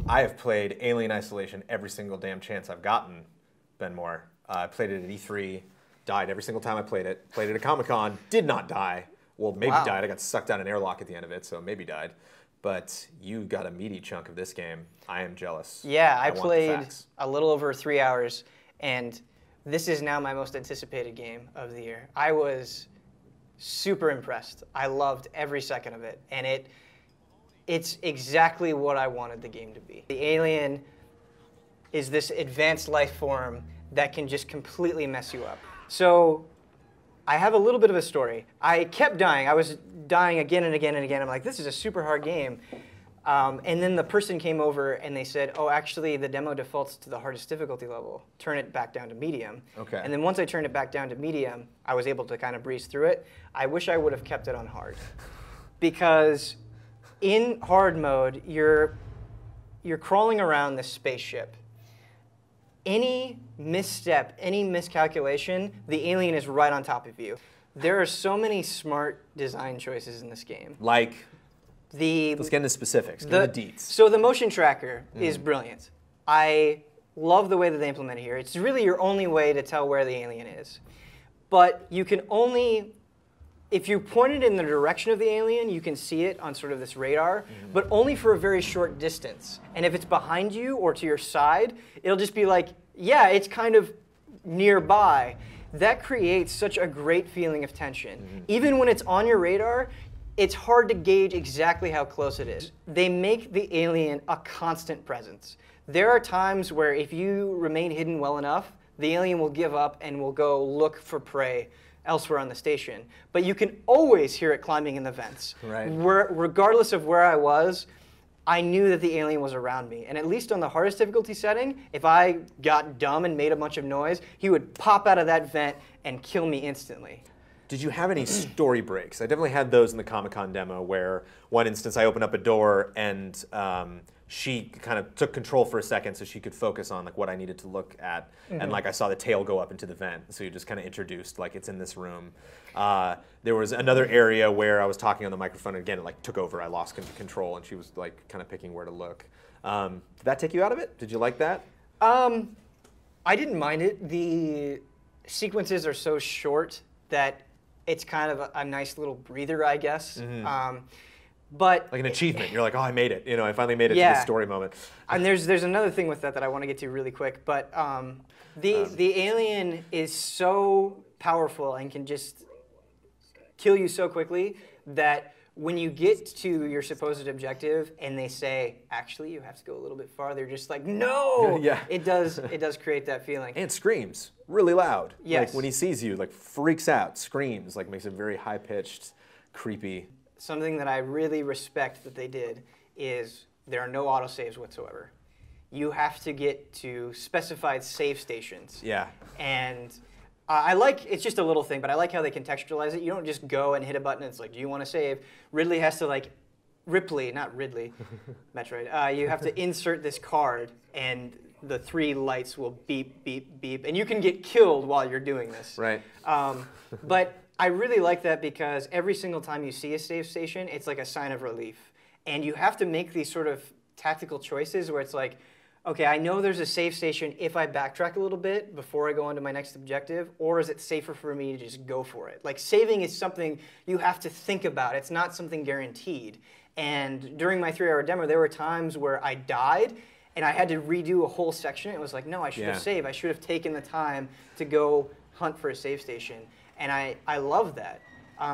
I have played Alien Isolation every single damn chance I've gotten, Benmore. I played it at E3, died every single time I played it. Played it at Comic-Con, did not die. Well, maybe died. I got sucked down an airlock at the end of it, so maybe died. But you got a meaty chunk of this game. I am jealous. Yeah, I played a little over 3 hours, and this is now my most anticipated game of the year. I was super impressed. I loved every second of it, and it's exactly what I wanted the game to be. The alien is this advanced life form that can just completely mess you up. So I have a little bit of a story. I kept dying. I was dying again and again and again. I'm like, this is a super hard game. And then the person came over and they said, oh, actually, the demo defaults to the hardest difficulty level. Turn it back down to medium. Okay. And then once I turned it back down to medium, I was able to kind of breeze through it. I wish I would have kept it on hard. Because in hard mode, you're crawling around this spaceship. Any misstep, any miscalculation, the alien is right on top of you. There are so many smart design choices in this game. Like? Let's get into specifics. Give the deets. So the motion tracker is brilliant. I love the way that they implement it here. It's really your only way to tell where the alien is. But you can only, if you point it in the direction of the alien, you can see it on sort of this radar, but only for a very short distance. And if it's behind you or to your side, it'll just be like, yeah, it's kind of nearby. That creates such a great feeling of tension. Even when it's on your radar, it's hard to gauge exactly how close it is. They make the alien a constant presence. There are times where if you remain hidden well enough, the alien will give up and will go look for prey elsewhere on the station. But you can always hear it climbing in the vents. Right. Regardless of where I was, I knew that the alien was around me. And at least on the hardest difficulty setting, if I got dumb and made a bunch of noise, he would pop out of that vent and kill me instantly. Did you have any story breaks? I definitely had those in the Comic-Con demo where one instance I opened up a door and she kind of took control for a second so she could focus on like what I needed to look at. And like I saw the tail go up into the vent. So you just kind of introduced like it's in this room. There was another area where I was talking on the microphone and again it like took over. I lost control and she was like kind of picking where to look. Did that take you out of it? Did you like that? I didn't mind it. The sequences are so short that it's kind of a nice little breather, I guess. But like an achievement. You're like, oh, I made it. You know, I finally made it to the story moment. And there's another thing with that I want to get to really quick. But the alien is so powerful and can just kill you so quickly that when you get to your supposed objective and they say, actually, you have to go a little bit farther, you're just like, no! Yeah. It does create that feeling. And screams really loud. Yes. Like when he sees you, like freaks out, screams, like makes it very high-pitched, creepy. Something that I really respect that they did is there are no autosaves whatsoever. You have to get to specified save stations. Yeah. And I like, it's just a little thing, but I like how they contextualize it. You don't just go and hit a button and it's like, do you want to save? Ridley has to like, not Ridley, Metroid. You have to insert this card and the 3 lights will beep, beep, beep. And you can get killed while you're doing this. Right. But I really like that because every single time you see a save station, it's like a sign of relief. And you have to make these sort of tactical choices where it's like, okay, I know there's a save station if I backtrack a little bit before I go on to my next objective, or is it safer for me to just go for it? Like, saving is something you have to think about. It's not something guaranteed. And during my 3-hour demo, there were times where I died, and I had to redo a whole section. It was like, no, I should have saved. I should have taken the time to go hunt for a save station. And I love that.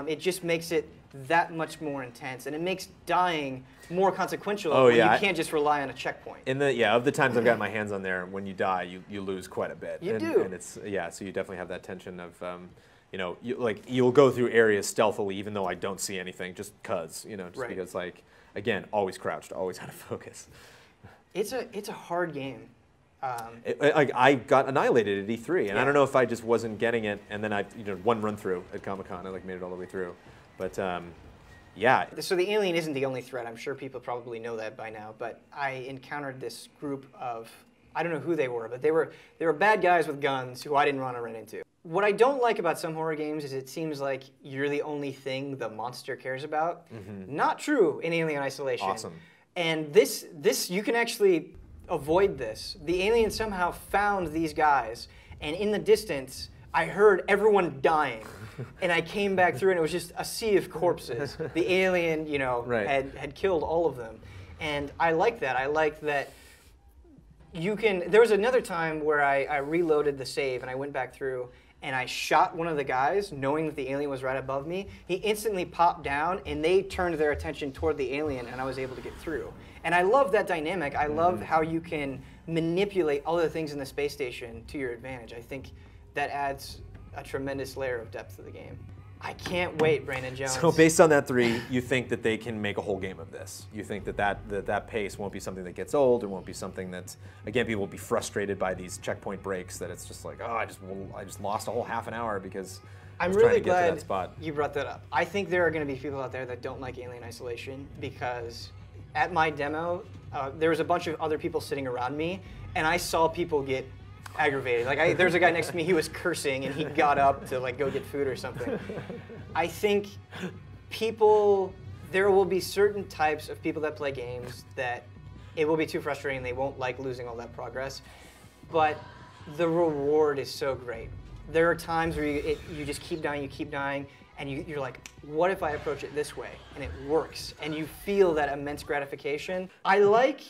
It just makes it that much more intense, and it makes dying more consequential. Oh, yeah. You can't just rely on a checkpoint. Of the times I've gotten my hands on there, when you die, you lose quite a bit. You do. And it's so you definitely have that tension of you know, you'll go through areas stealthily even though I don't see anything, just because because like again, always crouched, always out of focus. It's a hard game. I got annihilated at E3, and I don't know if I just wasn't getting it, and then one run through at Comic-Con, I made it all the way through, but yeah. So the alien isn't the only threat. I'm sure people probably know that by now, but I encountered this group of, I don't know who they were, but they were bad guys with guns who I didn't want to run into. What I don't like about some horror games is it seems like you're the only thing the monster cares about. Not true in Alien Isolation. Awesome. And this you can actually avoid this. The alien somehow found these guys, and in the distance, I heard everyone dying. And I came back through, and it was just a sea of corpses. The alien, you know, had killed all of them. And I like that. I like that you can... There was another time where I reloaded the save, and I went back through, and I shot one of the guys, knowing that the alien was right above me. He instantly popped down, and they turned their attention toward the alien, and I was able to get through. And I love that dynamic. I love how you can manipulate all the things in the space station to your advantage. I think that adds a tremendous layer of depth to the game. I can't wait, Brandon Jones. So based on that 3, you think that they can make a whole game of this? You think that pace won't be something that gets old, or won't be something that, again, people will be frustrated by these checkpoint breaks, that it's just like, oh, I just lost a whole half an hour because I'm really glad you brought that up. I think there are going to be people out there that don't like Alien Isolation, because at my demo, there was a bunch of other people sitting around me, and I saw people get aggravated. Like, there's a guy next to me, he was cursing, and he got up to like go get food or something. I think there will be certain types of people that play games that it will be too frustrating, they won't like losing all that progress, but the reward is so great. There are times where you just keep dying, and you're like, what if I approach it this way? And it works, and you feel that immense gratification. I like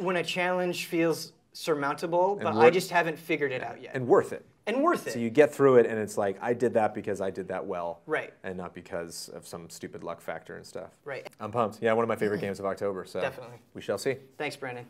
when a challenge feels surmountable, but I just haven't figured it out yet. And worth it. And worth it. So you get through it, and it's like, I did that because I did that well. Right. And not because of some stupid luck factor and stuff. Right. I'm pumped. Yeah, one of my favorite games of October, so definitely. We shall see. Thanks, Brandon.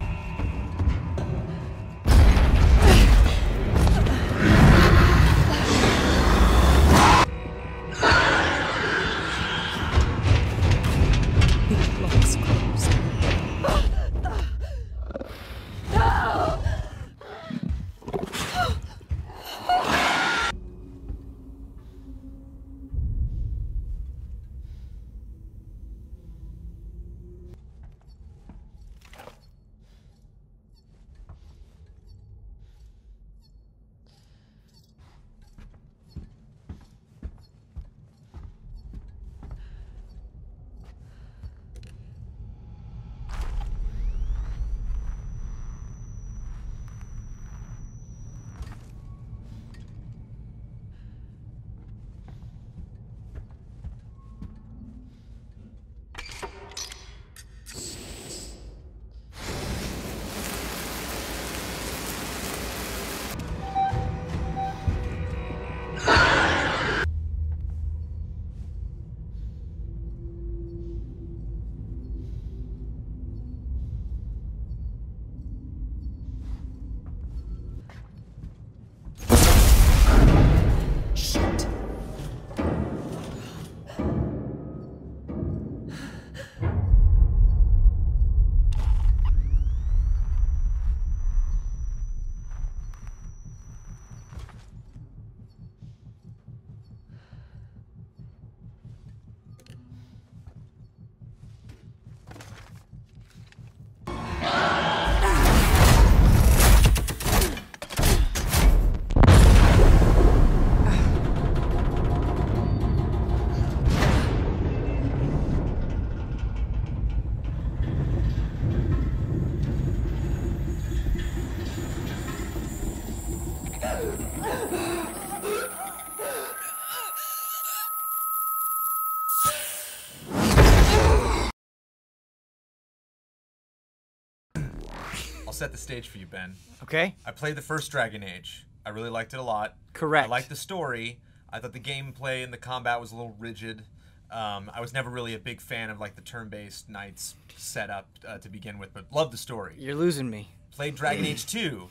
I'll set the stage for you, Ben. Okay. I played the first Dragon Age. I really liked it a lot. Correct. I liked the story. I thought the gameplay and the combat was a little rigid. I was never really a big fan of like the turn-based knights setup to begin with, but loved the story. You're losing me. Played Dragon Age 2.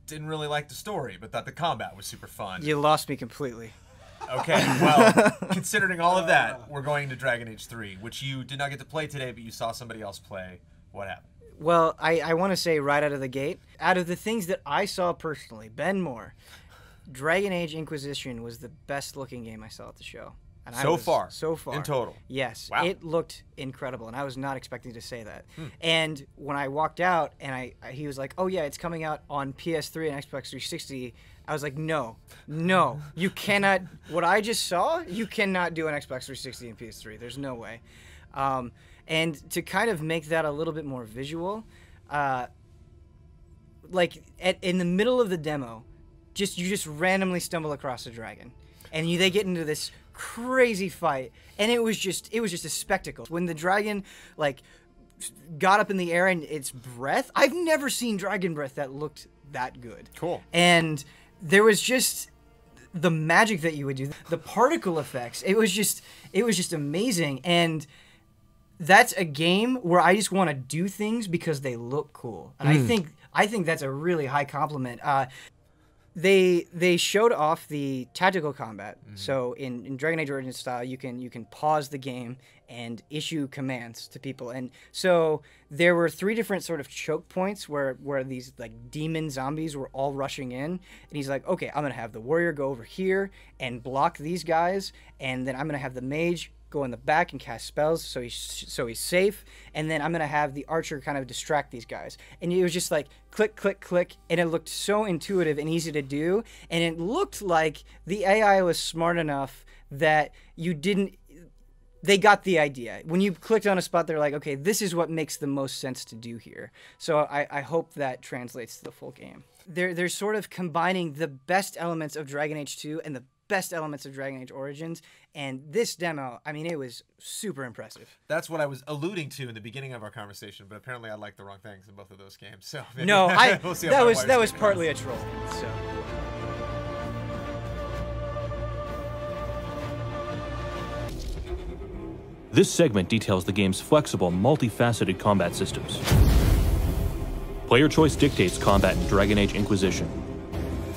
Didn't really like the story, but thought the combat was super fun. You lost me completely. Okay, well, considering all of that, we're going to Dragon Age 3, which you did not get to play today, but you saw somebody else play. What happened? Well, I want to say right out of the gate, out of the things that I saw personally, Ben Moore, Dragon Age Inquisition was the best looking game I saw at the show. And So far? In total? Yes. Wow. It looked incredible, and I was not expecting to say that. And when I walked out, and he was like, oh yeah, it's coming out on PS3 and Xbox 360, I was like, no, you cannot, what I just saw, you cannot do on Xbox 360 and PS3. There's no way. And to kind of make that a little bit more visual, like in the middle of the demo, you just randomly stumble across a dragon, and they get into this crazy fight, and it was just a spectacle. When the dragon like got up in the air and its breath, I've never seen dragon breath that looked that good. Cool. And there was just the magic that you would do, the particle effects. It was just amazing. And that's a game where I just want to do things because they look cool. And I think that's a really high compliment. They showed off the tactical combat. So in Dragon Age Origins style, you can pause the game and issue commands to people. And so there were 3 different sort of choke points where these like demon zombies were all rushing in. And he's like, okay, I'm gonna have the warrior go over here and block these guys, and then I'm gonna have the mage go in the back and cast spells so he's safe, and then I'm gonna have the archer kind of distract these guys. And it was just like click, click, click, and it looked so intuitive and easy to do, and it looked like the AI was smart enough that they got the idea. When you clicked on a spot, they're like, okay, this is what makes the most sense to do here. So I hope that translates to the full game. They're sort of combining the best elements of Dragon Age 2 and the best elements of Dragon Age Origins, and this demo, I mean, it was super impressive. That's what I was alluding to in the beginning of our conversation, but apparently I like the wrong things in both of those games. So maybe no, we'll see that was partly a troll. So. This segment details the game's flexible, multifaceted combat systems. Player choice dictates combat in Dragon Age Inquisition.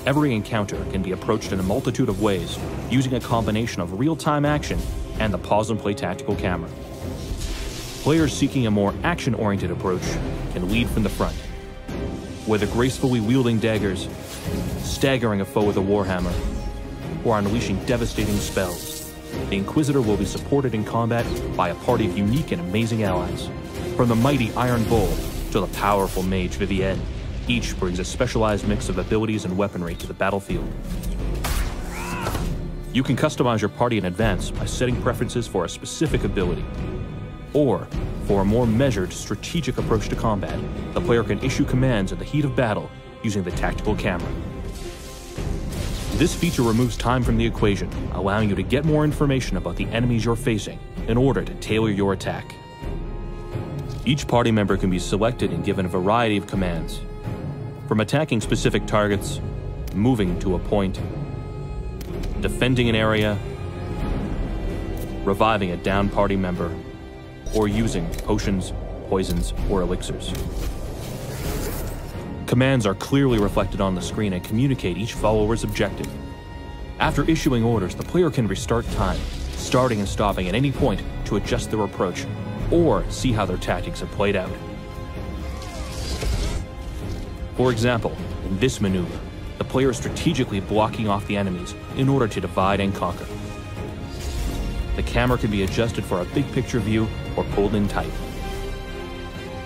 Every encounter can be approached in a multitude of ways, using a combination of real-time action and the pause-and-play tactical camera. Players seeking a more action-oriented approach can lead from the front, whether gracefully wielding daggers, staggering a foe with a warhammer, or unleashing devastating spells. The Inquisitor will be supported in combat by a party of unique and amazing allies. From the mighty Iron Bull to the powerful mage Vivienne, each brings a specialized mix of abilities and weaponry to the battlefield. You can customize your party in advance by setting preferences for a specific ability. Or, for a more measured, strategic approach to combat, the player can issue commands in the heat of battle using the tactical camera. This feature removes time from the equation, allowing you to get more information about the enemies you're facing in order to tailor your attack. Each party member can be selected and given a variety of commands, from attacking specific targets, moving to a point, defending an area, reviving a downed party member, or using potions, poisons, or elixirs. Commands are clearly reflected on the screen and communicate each follower's objective. After issuing orders, the player can restart time, starting and stopping at any point to adjust their approach, or see how their tactics have played out. For example, in this maneuver, the player is strategically blocking off the enemies in order to divide and conquer. The camera can be adjusted for a big picture view or pulled in tight.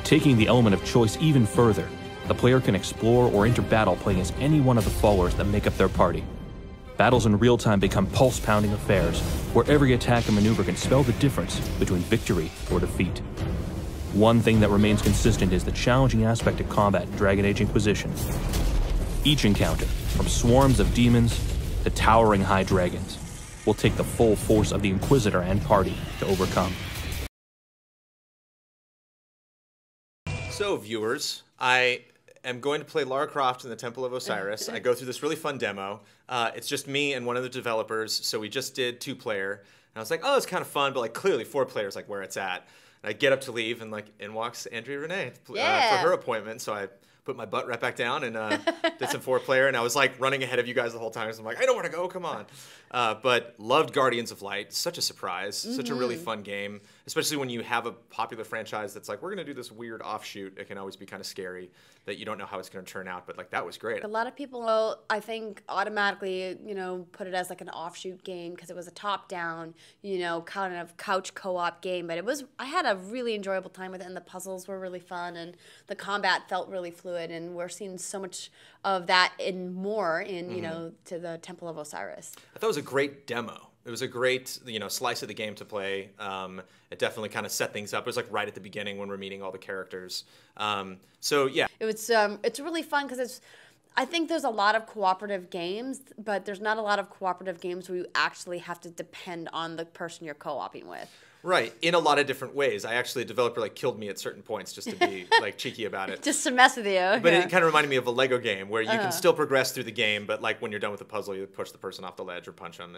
Taking the element of choice even further, the player can explore or enter battle playing as any one of the followers that make up their party. Battles in real time become pulse-pounding affairs, where every attack and maneuver can spell the difference between victory or defeat. One thing that remains consistent is the challenging aspect of combat in Dragon Age Inquisition. Each encounter, from swarms of demons to towering high dragons, will take the full force of the Inquisitor and party to overcome. So, viewers, I am going to play Lara Croft in the Temple of Osiris. I go through this really fun demo. It's just me and one of the developers, so we just did 2-player. And I was like, oh, it's kind of fun, but like clearly 4 players, like where it's at. And I get up to leave, and like in walks Andrea Renee for her appointment. So I put my butt right back down and did some 4-player. And I was like running ahead of you guys the whole time. So I'm like, I know where to go, come on. But loved Guardians of Light. Such a surprise. Such a really fun game. Especially when you have a popular franchise that's like, we're going to do this weird offshoot. It can always be kind of scary that you don't know how it's going to turn out. But like, that was great. A lot of people will, I think, automatically, put it as like an offshoot game because it was a top-down, kind of couch co-op game. But I had a really enjoyable time with it, and the puzzles were really fun, and the combat felt really fluid, and we're seeing so much of that and more in, to the Temple of Osiris. I thought it was a great demo. It was a great, slice of the game to play. It definitely kind of set things up. It was like right at the beginning when we're meeting all the characters. So yeah, it's really fun because I think there's a lot of cooperative games, but there's not a lot of cooperative games where you actually have to depend on the person you're co-oping with. Right, in a lot of different ways. I actually, a developer killed me at certain points just to be cheeky about it. Just to mess with you. But it kind of reminded me of a Lego game where you can still progress through the game, but when you're done with the puzzle, you push the person off the ledge or punch them.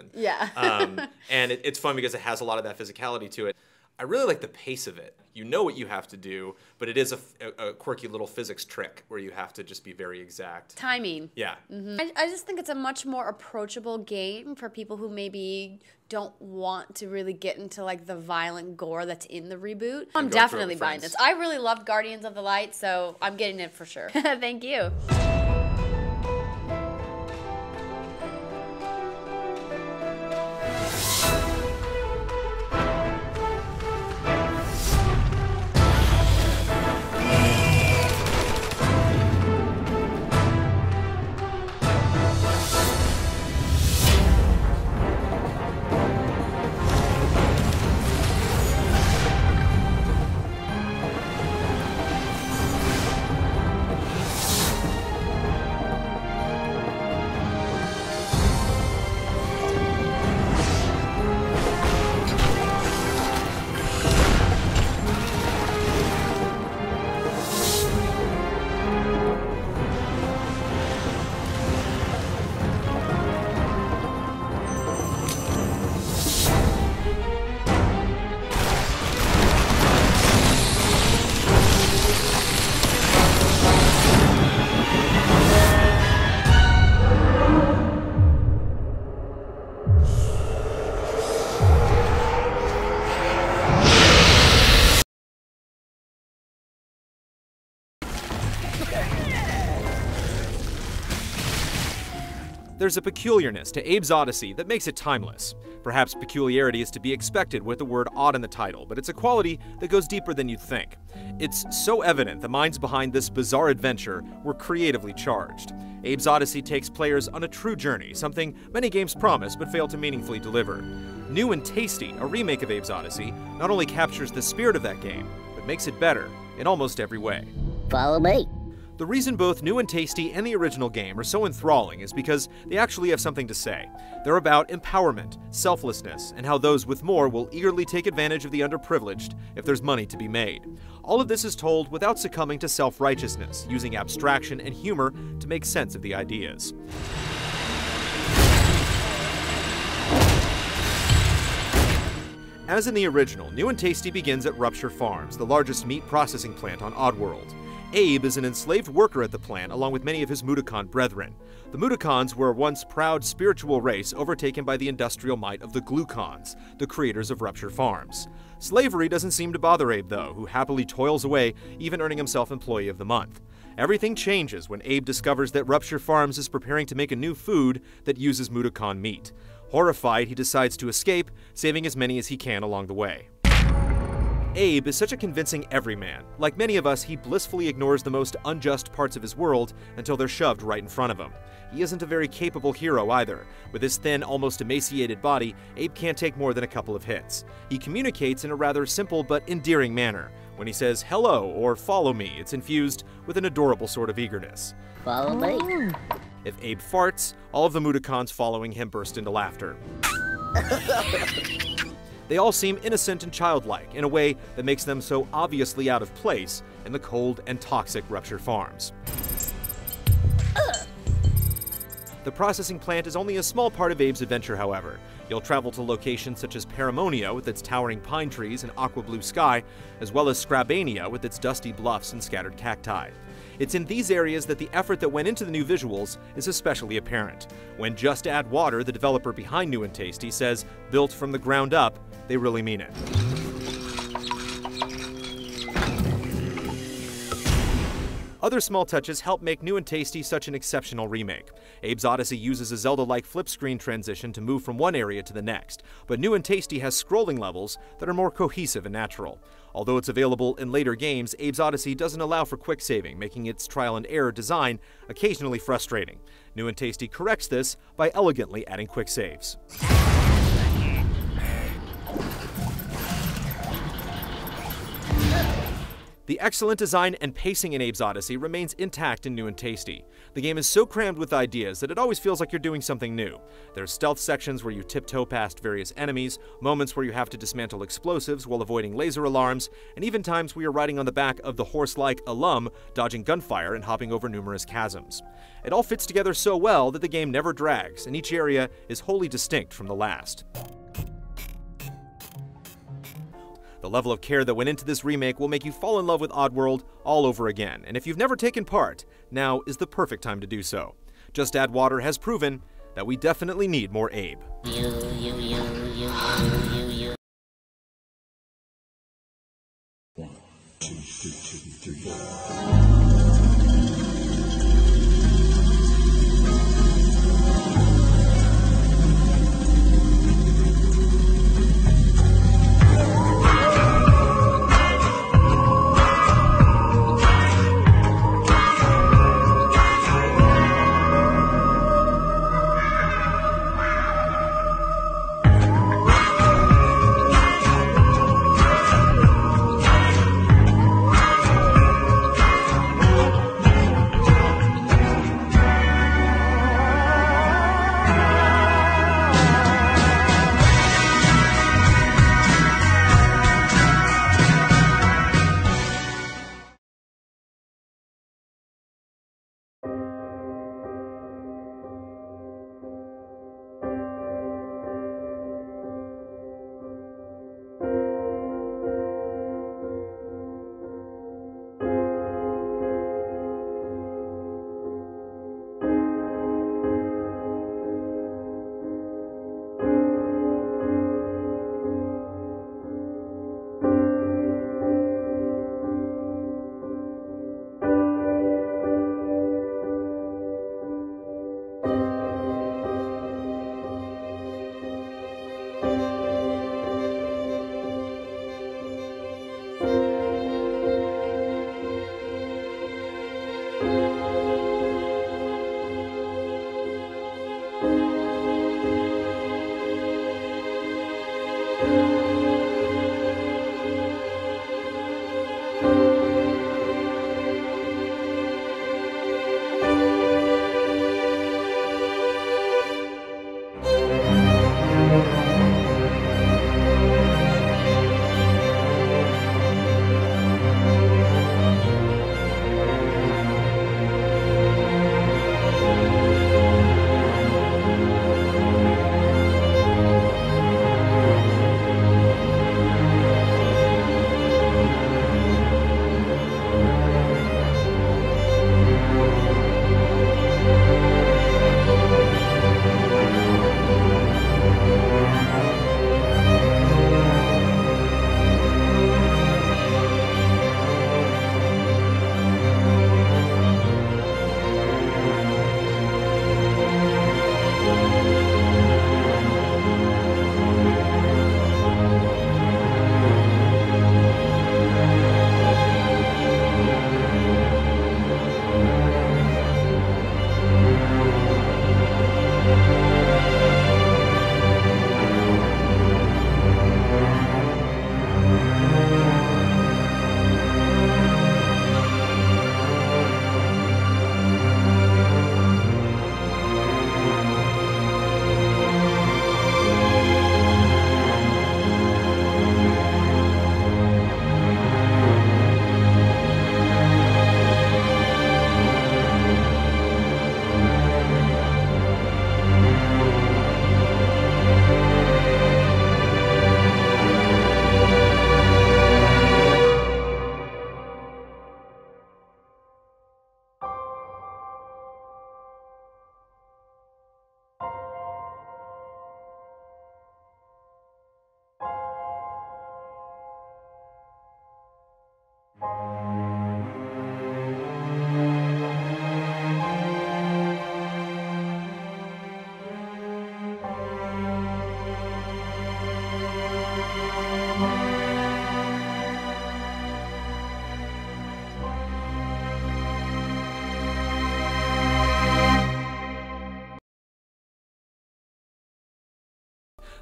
And, and it's fun because it has a lot of that physicality to it. I really like the pace of it. You know what you have to do, but it is a quirky little physics trick where you have to just be very exact. Timing. Yeah. Mm-hmm. I just think it's a much more approachable game for people who maybe don't want to really get into the violent gore that's in the reboot. I'm definitely buying this. I really loved Guardians of the Light, so I'm getting it for sure. Thank you. There's a peculiarness to Abe's Oddysee that makes it timeless. Perhaps peculiarity is to be expected with the word odd in the title, but it's a quality that goes deeper than you'd think. It's so evident the minds behind this bizarre adventure were creatively charged. Abe's Oddysee takes players on a true journey, something many games promise but fail to meaningfully deliver. New and Tasty, a remake of Abe's Oddysee, not only captures the spirit of that game, but makes it better in almost every way. Follow me. The reason both New and Tasty and the original game are so enthralling is because they actually have something to say. They're about empowerment, selflessness, and how those with more will eagerly take advantage of the underprivileged if there's money to be made. All of this is told without succumbing to self-righteousness, using abstraction and humor to make sense of the ideas. As in the original, New and Tasty begins at Rupture Farms, the largest meat processing plant on Oddworld. Abe is an enslaved worker at the plant along with many of his Mudokon brethren. The Mudokons were a once proud spiritual race overtaken by the industrial might of the Glucons, the creators of Rupture Farms. Slavery doesn't seem to bother Abe though, who happily toils away, even earning himself Employee of the Month. Everything changes when Abe discovers that Rupture Farms is preparing to make a new food that uses Mudokon meat. Horrified, he decides to escape, saving as many as he can along the way. Abe is such a convincing everyman. Like many of us, he blissfully ignores the most unjust parts of his world until they're shoved right in front of him. He isn't a very capable hero either. With his thin, almost emaciated body, Abe can't take more than a couple of hits. He communicates in a rather simple but endearing manner. When he says hello or follow me, it's infused with an adorable sort of eagerness. Follow me. If Abe farts, all of the Mudokons following him burst into laughter. They all seem innocent and childlike in a way that makes them so obviously out of place in the cold and toxic Rupture Farms. The processing plant is only a small part of Abe's adventure, however. You'll travel to locations such as Paramonia with its towering pine trees and aqua blue sky, as well as Scrabania with its dusty bluffs and scattered cacti. It's in these areas that the effort that went into the new visuals is especially apparent. When Just Add Water, the developer behind New and Tasty, says, built from the ground up, they really mean it. Other small touches help make New and Tasty such an exceptional remake. Abe's Oddysee uses a Zelda-like flip screen transition to move from one area to the next, but New and Tasty has scrolling levels that are more cohesive and natural. Although it's available in later games, Abe's Oddysee doesn't allow for quick saving, making its trial and error design occasionally frustrating. New and Tasty corrects this by elegantly adding quick saves. The excellent design and pacing in Abe's Oddysee remains intact and new and tasty. The game is so crammed with ideas that it always feels like you're doing something new. There's stealth sections where you tiptoe past various enemies, moments where you have to dismantle explosives while avoiding laser alarms, and even times where you're riding on the back of the horse-like alum, dodging gunfire and hopping over numerous chasms. It all fits together so well that the game never drags, and each area is wholly distinct from the last. The level of care that went into this remake will make you fall in love with Oddworld all over again, and if you've never taken part, now is the perfect time to do so. Just Add Water has proven that we definitely need more Abe.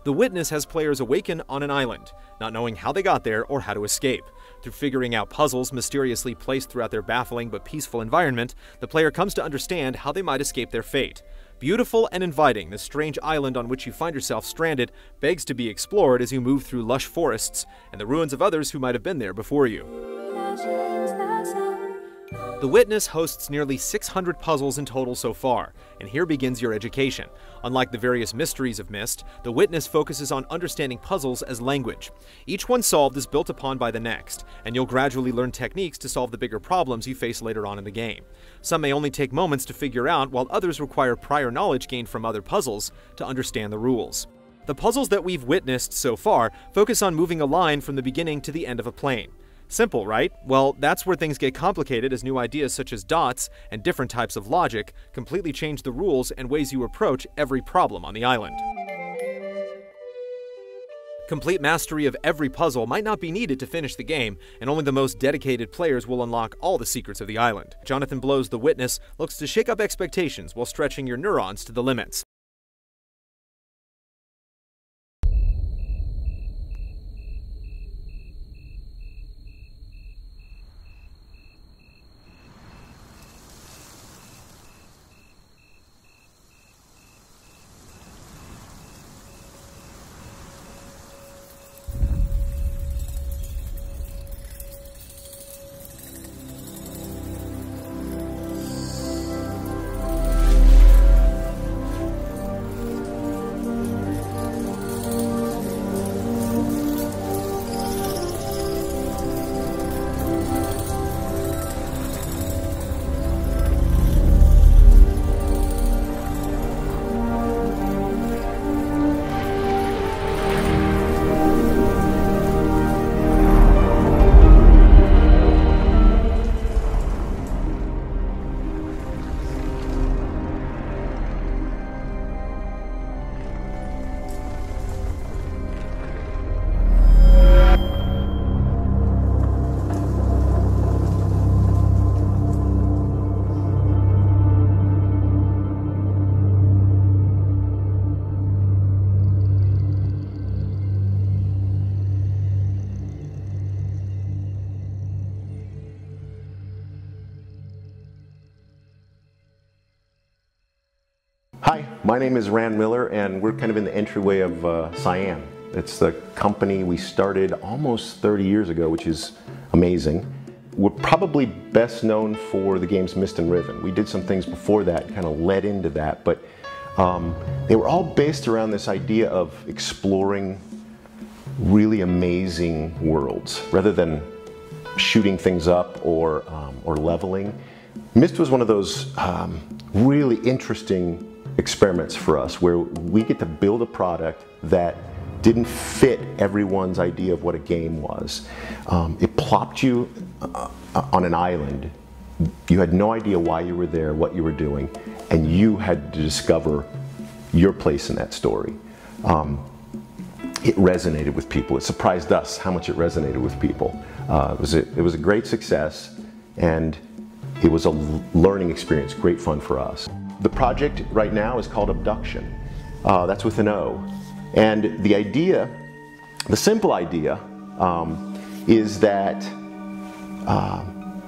The Witness has players awaken on an island, not knowing how they got there or how to escape. Through figuring out puzzles mysteriously placed throughout their baffling but peaceful environment, the player comes to understand how they might escape their fate. Beautiful and inviting, this strange island on which you find yourself stranded begs to be explored as you move through lush forests and the ruins of others who might have been there before you. The Witness hosts nearly 600 puzzles in total so far, and here begins your education. Unlike the various mysteries of Myst, The Witness focuses on understanding puzzles as language. Each one solved is built upon by the next, and you'll gradually learn techniques to solve the bigger problems you face later on in the game. Some may only take moments to figure out, while others require prior knowledge gained from other puzzles to understand the rules. The puzzles that we've witnessed so far focus on moving a line from the beginning to the end of a plane. Simple, right? Well, that's where things get complicated as new ideas such as dots and different types of logic completely change the rules and ways you approach every problem on the island. Complete mastery of every puzzle might not be needed to finish the game, and only the most dedicated players will unlock all the secrets of the island. Jonathan Blow's The Witness looks to shake up expectations while stretching your neurons to the limits. Hi, my name is Rand Miller, and we're kind of in the entryway of Cyan. It's the company we started almost 30 years ago, which is amazing. We're probably best known for the games Myst and Riven. We did some things before that, kind of led into that, but they were all based around this idea of exploring really amazing worlds, rather than shooting things up or leveling. Myst was one of those really interesting experiments for us, where we get to build a product that didn't fit everyone's idea of what a game was. It plopped you on an island. You had no idea why you were there, what you were doing, and you had to discover your place in that story. It resonated with people. It surprised us how much it resonated with people. It was a great success, and it was a learning experience, great fun for us. The project right now is called Obduction. That's with an O. And the idea, the simple idea, is that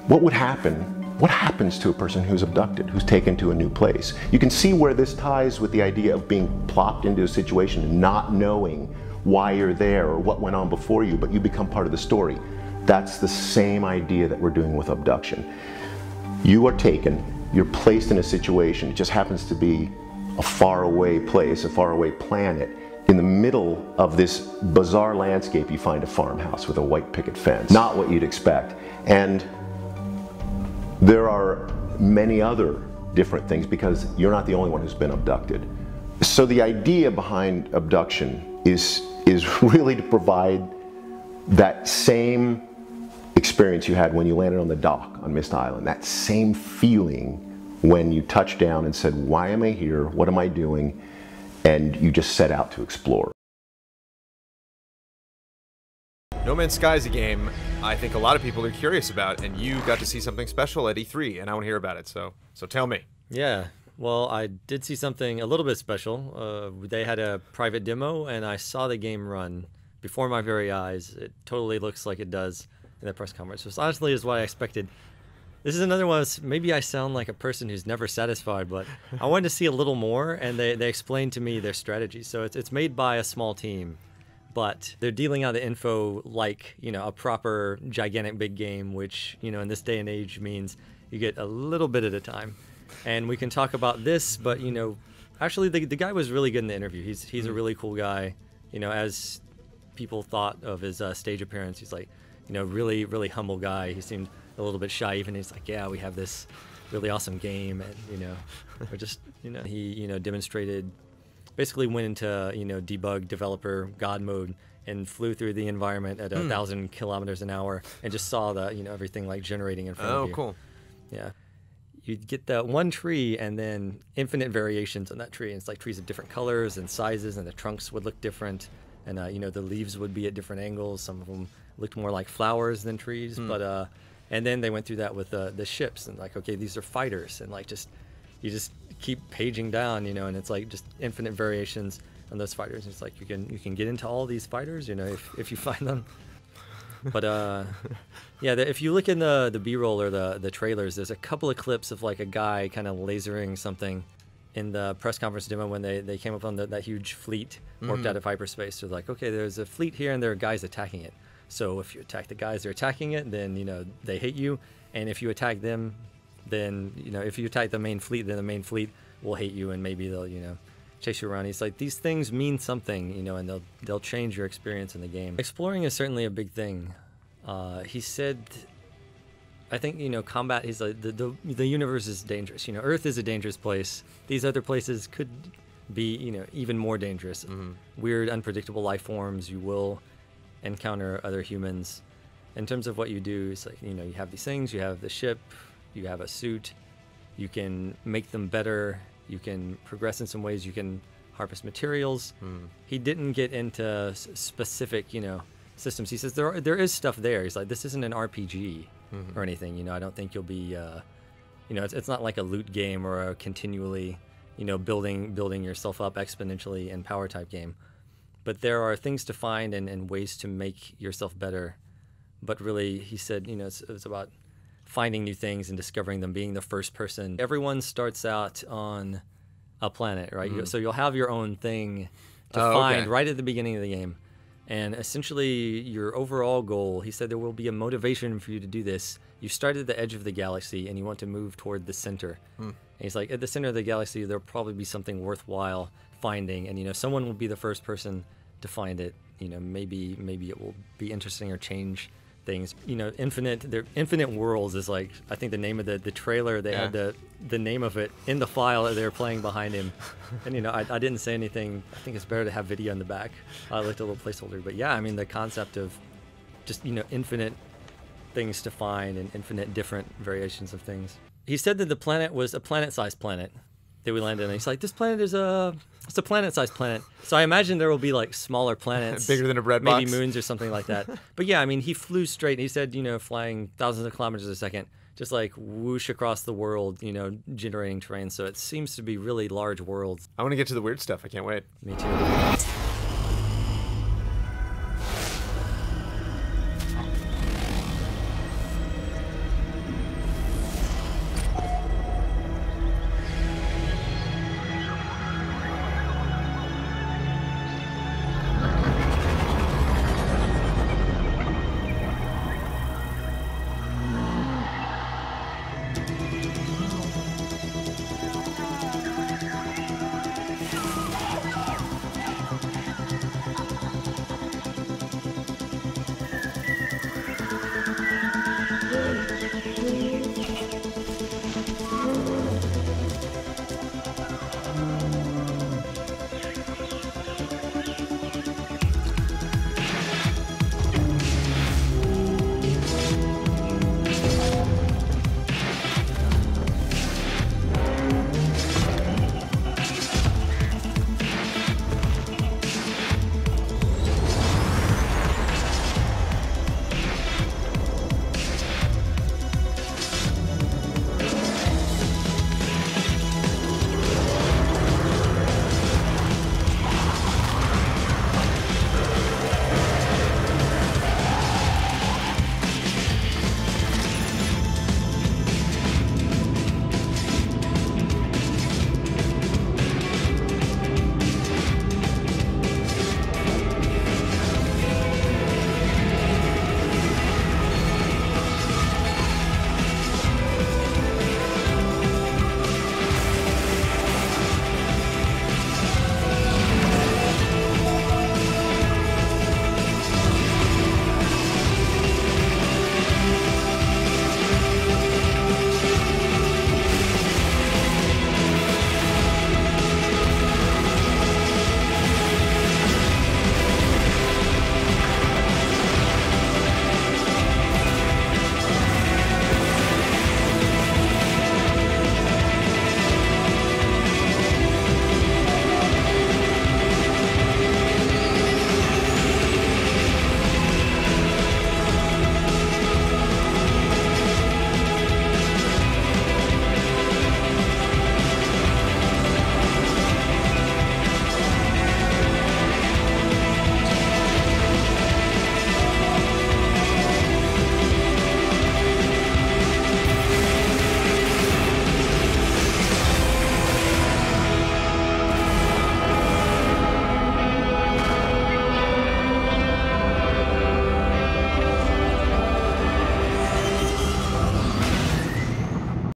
what happens to a person who's abducted, who's taken to a new place? You can see where this ties with the idea of being plopped into a situation and not knowing why you're there or what went on before you, but you become part of the story. That's the same idea that we're doing with Obduction. You are taken, you're placed in a situation. It just happens to be a faraway place, a faraway planet. In the middle of this bizarre landscape, you find a farmhouse with a white picket fence. Not what you'd expect. And there are many other different things, because you're not the only one who's been abducted. So the idea behind Obduction is really to provide that same experience you had when you landed on the dock on Myst Island, that same feeling when you touched down and said, why am I here? What am I doing? And you just set out to explore. No Man's Sky is a game I think a lot of people are curious about, and you got to see something special at E3, and I want to hear about it, so tell me. Yeah, Well, I did see something a little bit special. They had a private demo, and I saw the game run before my very eyes. It totally looks like it does in the press conference, which honestly is what I expected. This is another one. Maybe I sound like a person who's never satisfied, but I wanted to see a little more, and they explained to me their strategy. So it's made by a small team, but they're dealing out the info like, you know, a proper gigantic big game, which, you know, in this day and age means you get a little bit at a time. And we can talk about this, but, you know, actually the guy was really good in the interview. He's a really cool guy. You know, as people thought of his stage appearance, he's like, you know, really, really humble guy. He seemed a little bit shy even. He's like, yeah, we have this really awesome game, and, you know, we're just, you know, he, you know, demonstrated, basically went into, you know, debug developer God mode and flew through the environment at 1,000 kilometers an hour and just saw the, you know, everything like generating in front of you. Oh, cool. Yeah. You'd get that one tree and then infinite variations on that tree. And it's like trees of different colors and sizes, and the trunks would look different. And, you know, the leaves would be at different angles. Some of them looked more like flowers than trees. But, and then they went through that with the ships and like, okay, these are fighters. And like, you just keep paging down, you know, and it's like just infinite variations on those fighters. And it's like, you can get into all these fighters, you know, if you find them. But yeah, if you look in the B-roll or the trailers, there's a couple of clips of like a guy kind of lasering something in the press conference demo when they came up on that huge fleet warped out of hyperspace. They're like, okay, there's a fleet here and there are guys attacking it. So if you attack the guys that are attacking it, then, you know, they hate you. And if you attack them, then, you know, if you attack the main fleet, then the main fleet will hate you and maybe they'll, you know, chase you around. He's like, these things mean something, you know, and they'll change your experience in the game. Exploring is certainly a big thing. He said, I think, you know, combat, he's like, the universe is dangerous. You know, Earth is a dangerous place. These other places could be, you know, even more dangerous. Weird, unpredictable life forms. You will encounter other humans. In terms of what you do, it's like, you know, you have these things, you have the ship, you have a suit, you can make them better, you can progress in some ways, you can harvest materials. He didn't get into specific, you know, systems. He says there is stuff there. He's like, this isn't an RPG or anything, you know. I don't think you'll be, you know, it's not like a loot game or a continually, you know, building yourself up exponentially in power type game. But there are things to find and ways to make yourself better. But really, he said, you know, it's about finding new things and discovering them, being the first person. Everyone starts out on a planet, right? So you'll have your own thing to find right at the beginning of the game. And essentially, your overall goal, he said there will be a motivation for you to do this. You start at the edge of the galaxy and you want to move toward the center. And he's like, at the center of the galaxy, there'll probably be something worthwhile finding. And, you know, someone will be the first person to find it. You know, maybe it will be interesting or change things. You know, Infinite Worlds is like, I think the name of the trailer, they had the name of it in the file that they were playing behind him. And, you know, I didn't say anything. I think it's better to have video in the back. I looked at a little placeholder. But yeah, I mean, the concept of just, you know, infinite things to find and infinite different variations of things. He said that the planet was a planet-sized planet that we landed in. He's like, this planet is it's a planet-sized planet. So I imagine there will be like smaller planets, bigger than a bread box, maybe moons or something like that. But yeah, I mean, he flew straight. He said, you know, flying thousands of kilometers a second, just like whoosh across the world, you know, generating terrain. So it seems to be really large worlds. I want to get to the weird stuff. I can't wait. Me too.